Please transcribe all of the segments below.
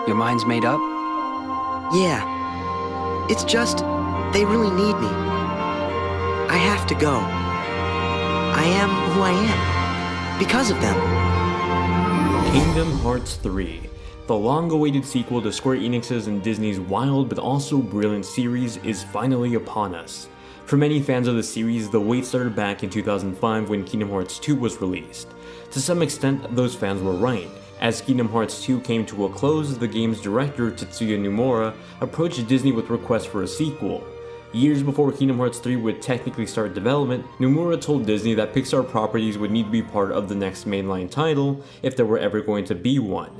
Your mind's made up? Yeah. It's just, they really need me. I have to go. I am who I am. Because of them. Kingdom Hearts 3, the long-awaited sequel to Square Enix's and Disney's wild but also brilliant series, is finally upon us. For many fans of the series, the wait started back in 2005 when Kingdom Hearts 2 was released. To some extent, those fans were right. As Kingdom Hearts 2 came to a close, the game's director, Tetsuya Nomura, approached Disney with requests for a sequel. Years before Kingdom Hearts 3 would technically start development, Nomura told Disney that Pixar properties would need to be part of the next mainline title if there were ever going to be one.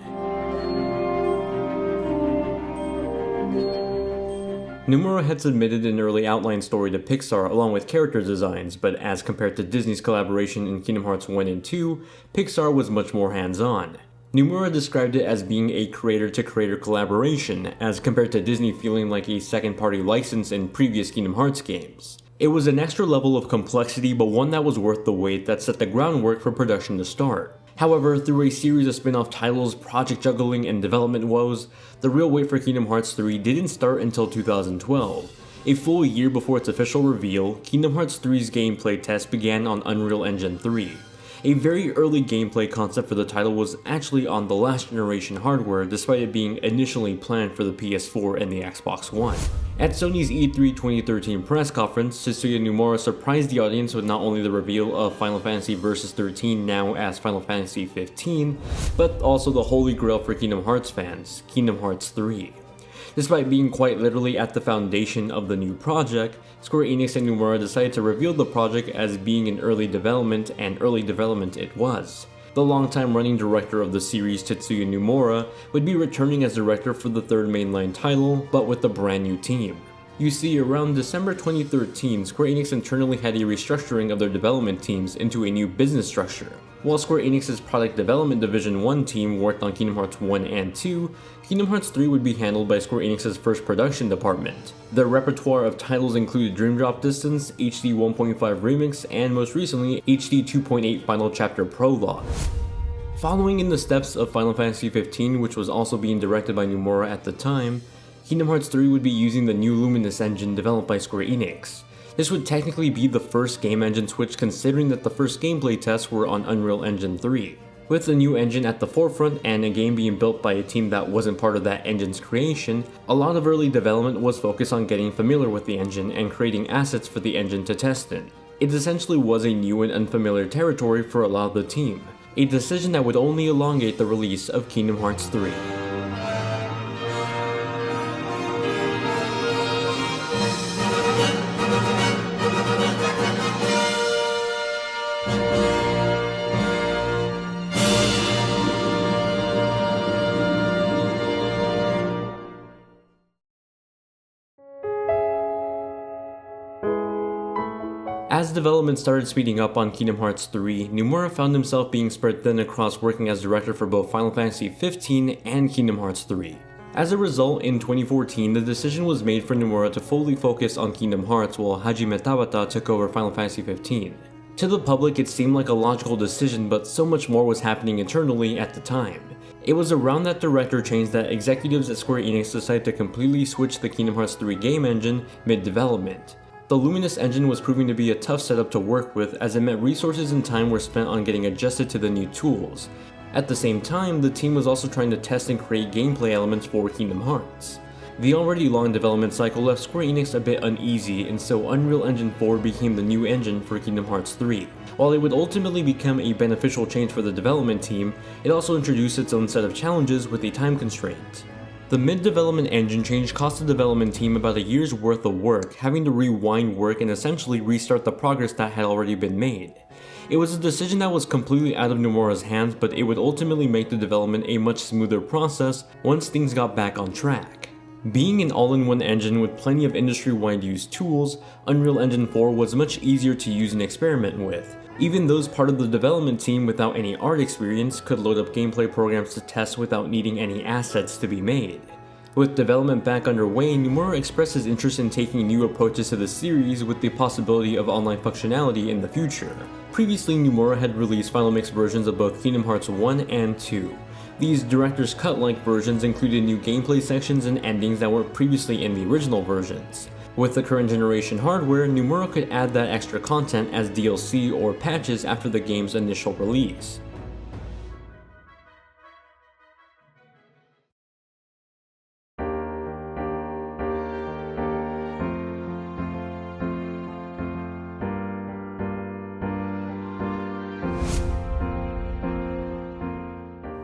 Nomura had submitted an early outline story to Pixar along with character designs, but as compared to Disney's collaboration in Kingdom Hearts 1 and 2, Pixar was much more hands-on. Nomura described it as being a creator-to-creator collaboration, as compared to Disney feeling like a second-party license in previous Kingdom Hearts games. It was an extra level of complexity, but one that was worth the wait that set the groundwork for production to start. However, through a series of spin-off titles, project juggling, and development woes, the real wait for Kingdom Hearts 3 didn't start until 2012. A full year before its official reveal, Kingdom Hearts 3's gameplay test began on Unreal Engine 3. A very early gameplay concept for the title was actually on the last generation hardware, despite it being initially planned for the PS4 and the Xbox One. At Sony's E3 2013 press conference, Tetsuya Nomura surprised the audience with not only the reveal of Final Fantasy Versus 13 now as Final Fantasy 15, but also the holy grail for Kingdom Hearts fans, Kingdom Hearts 3. Despite being quite literally at the foundation of the new project, Square Enix and Nomura decided to reveal the project as being in early development, and early development it was. The longtime running director of the series, Tetsuya Nomura, would be returning as director for the third mainline title, but with a brand new team. You see, around December 2013, Square Enix internally had a restructuring of their development teams into a new business structure. While Square Enix's Product Development Division 1 team worked on Kingdom Hearts 1 and 2, Kingdom Hearts 3 would be handled by Square Enix's first production department. Their repertoire of titles included Dream Drop Distance, HD 1.5 Remix, and most recently, HD 2.8 Final Chapter Prologue. Following in the steps of Final Fantasy 15, which was also being directed by Nomura at the time, Kingdom Hearts 3 would be using the new Luminous Engine developed by Square Enix. This would technically be the first game engine switch, considering that the first gameplay tests were on Unreal Engine 3. With the new engine at the forefront and a game being built by a team that wasn't part of that engine's creation, a lot of early development was focused on getting familiar with the engine and creating assets for the engine to test in. It essentially was a new and unfamiliar territory for a lot of the team, a decision that would only elongate the release of Kingdom Hearts 3. As development started speeding up on Kingdom Hearts 3, Nomura found himself being spread thin across working as director for both Final Fantasy 15 and Kingdom Hearts 3. As a result, in 2014, the decision was made for Nomura to fully focus on Kingdom Hearts while Hajime Tabata took over Final Fantasy 15. To the public, it seemed like a logical decision, but so much more was happening internally at the time. It was around that director change that executives at Square Enix decided to completely switch the Kingdom Hearts 3 game engine mid-development. The Luminous Engine was proving to be a tough setup to work with, as it meant resources and time were spent on getting adjusted to the new tools. At the same time, the team was also trying to test and create gameplay elements for Kingdom Hearts. The already long development cycle left Square Enix a bit uneasy, and so Unreal Engine 4 became the new engine for Kingdom Hearts 3. While it would ultimately become a beneficial change for the development team, it also introduced its own set of challenges with a time constraint. The mid-development engine change cost the development team about a year's worth of work, having to rewind work and essentially restart the progress that had already been made. It was a decision that was completely out of Nomura's hands, but it would ultimately make the development a much smoother process once things got back on track. Being an all-in-one engine with plenty of industry-wide used tools, Unreal Engine 4 was much easier to use and experiment with. Even those part of the development team without any art experience could load up gameplay programs to test without needing any assets to be made. With development back underway, Nomura expressed his interest in taking new approaches to the series with the possibility of online functionality in the future. Previously, Nomura had released final mix versions of both Kingdom Hearts 1 and 2. These director's cut-like versions included new gameplay sections and endings that weren't previously in the original versions. With the current generation hardware, Nomura could add that extra content as DLC or patches after the game's initial release.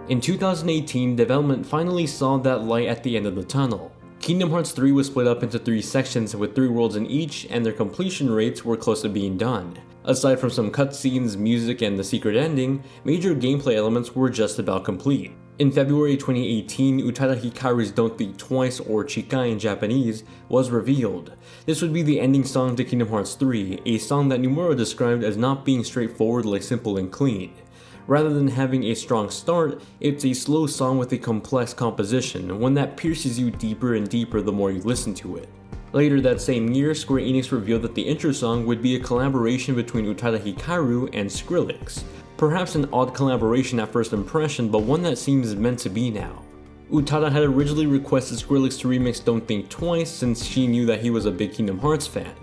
In 2018, development finally saw that light at the end of the tunnel. Kingdom Hearts 3 was split up into 3 sections with 3 worlds in each, and their completion rates were close to being done. Aside from some cutscenes, music, and the secret ending, major gameplay elements were just about complete. In February 2018, Utada Hikaru's Don't Think Twice, or Chikai in Japanese, was revealed. This would be the ending song to Kingdom Hearts 3, a song that Nomura described as not being straightforward like simple and clean. Rather than having a strong start, it's a slow song with a complex composition, one that pierces you deeper and deeper the more you listen to it. Later that same year, Square Enix revealed that the intro song would be a collaboration between Utada Hikaru and Skrillex. Perhaps an odd collaboration at first impression, but one that seems meant to be now. Utada had originally requested Skrillex to remix Don't Think Twice since she knew that he was a big Kingdom Hearts fan.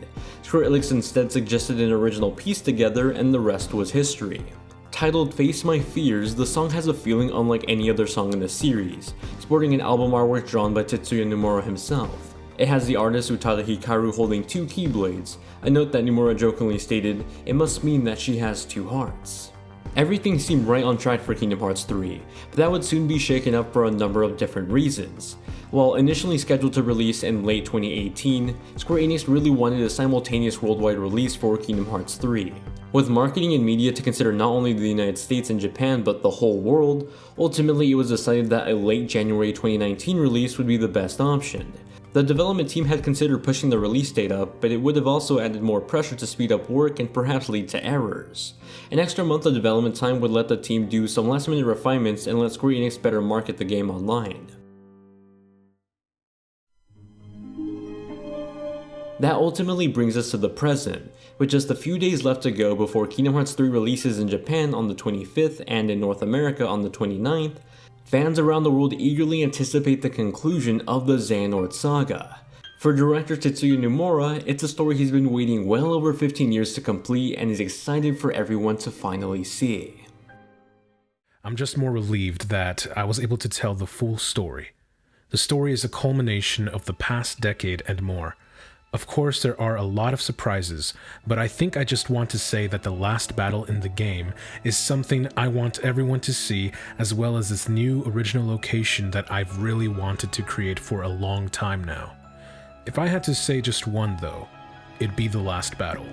Skrillex instead suggested an original piece together, and the rest was history. Titled Face My Fears, the song has a feeling unlike any other song in the series, sporting an album artwork drawn by Tetsuya Nomura himself. It has the artist Utada Hikaru holding 2 keyblades, a note that Nomura jokingly stated, "It must mean that she has 2 hearts." Everything seemed right on track for Kingdom Hearts 3, but that would soon be shaken up for a number of different reasons. While initially scheduled to release in late 2018, Square Enix really wanted a simultaneous worldwide release for Kingdom Hearts 3. With marketing and media to consider not only the United States and Japan but the whole world, ultimately it was decided that a late January 2019 release would be the best option. The development team had considered pushing the release date up, but it would have also added more pressure to speed up work and perhaps lead to errors. An extra month of development time would let the team do some last minute refinements and let Square Enix better market the game online. That ultimately brings us to the present, with just a few days left to go before Kingdom Hearts 3 releases in Japan on the 25th and in North America on the 29th. Fans around the world eagerly anticipate the conclusion of the Xehanort saga. For director Tetsuya Nomura, it's a story he's been waiting well over 15 years to complete and is excited for everyone to finally see. I'm just more relieved that I was able to tell the full story. The story is a culmination of the past decade and more. Of course, there are a lot of surprises, but I think I just want to say that the last battle in the game is something I want everyone to see, as well as this new original location that I've really wanted to create for a long time now. If I had to say just one though, it'd be the last battle.